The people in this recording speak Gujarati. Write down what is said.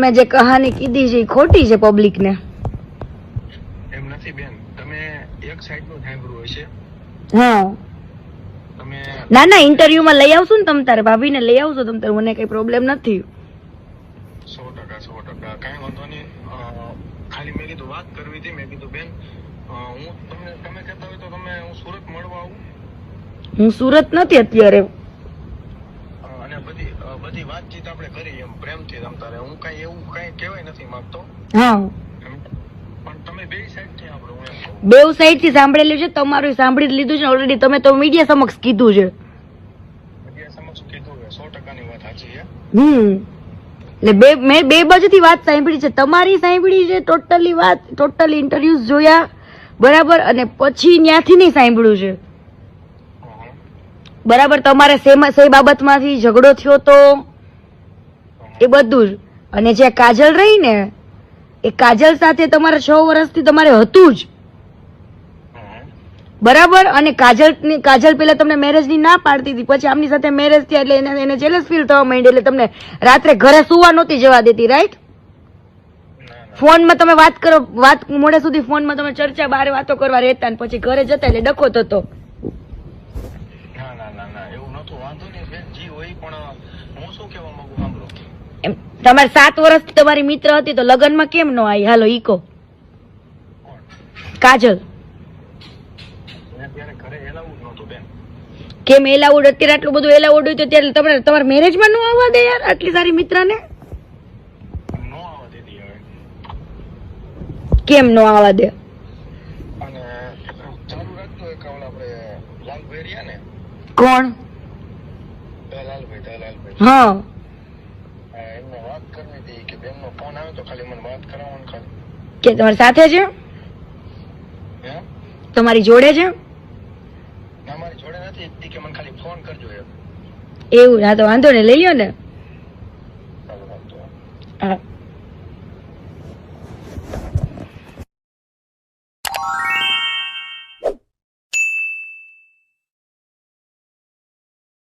મેં જે કહાની કીધી છે એ ખોટી છે પબ્લિક ને. એમ નથી બેન, તમે એક સાઈડ નું સાંભળ્યું હશે. હા તમે ના ના ઇન્ટરવ્યુ માં લઈ આવશું ને તમ તારે ભાભીને લઈ આવશો તમ તારે, મને કઈ પ્રોબ્લેમ નથી. 100% કાંઈ વાંધો નહીં. ખાલી મેં કીધું વાત કરવી હતી. મેં કીધું બેન હું તમે કહેતા હોય તો હું સુરત મળવા આવું. હું સુરત નથી અત્યારે. અને બધી વાતચીત આપણે કરી એમ પ્રેમથી તમ તારે. હું કઈ એવું કઈ કહેવાય નથી માંગતો. હા પણ તમે બે સાઈડ થી આપણે હું એમ કહું. બેવ સાઈડ થી સાંભળેલું છે, તમારું સાંભળી જ લીધું છે ઓલરેડી. તમે તો મીડિયા સમક્ષ કીધું છે. મીડિયા સમક્ષ કીધું છે, 100% ની વાત સાચી છે. એટલે મેં બે બાજુથી વાત સાંભળી છે. તમારી સાંભળી છે ટોટલી વાત, ટોટલી ઇન્ટરવ્યુઝ જોયા બરાબર, અને પછી ત્યાંથી નહીં સાંભળ્યું છે બરાબર. તમારે સે બાબતમાંથી ઝઘડો થયો તો એ બધું જ. અને જે કાજલ રહી ને એ કાજલ સાથે તમારે 6 વર્ષથી તમારે હતું જ બરાબર. અને કાજલ પેલા તમને મેરેજ ની ના પાડતી હતી, પછી આમની સાથે મેરેજ થયા એટલે એને જેલસ ફીલ થવા માંડી, એટલે તમને રાત્રે ઘરે સુવા નહોતી જવા દેતી, રાઈટ? ફોનમાં તમે વાત કરો, વાત મોડે સુધી ફોનમાં તમે ચર્ચા બહાર વાતો કરવા રહેતા, ને પછી ઘરે જતા એટલે ડખો થતો. તમારે 7 વર્ષથી તમારી મિત્ર હતી તો લગ્નમાં કેમ ન આવી? હાલો ઈકો કાજલ કેમ એલાઉડ? અત્યારે આટલું બધું એલાઉડ હોય તો ત્યારે તમે તમારા મેરેજમાં ન આવવા દે યાર આટલી સારી મિત્રને? કેમ ન આવવા દે? કોણ? હા કે તમારી સાથે છે? તમારી જોડે છે? એવું? હા તો વાંધો ને, લઈ લ્યો ને. હા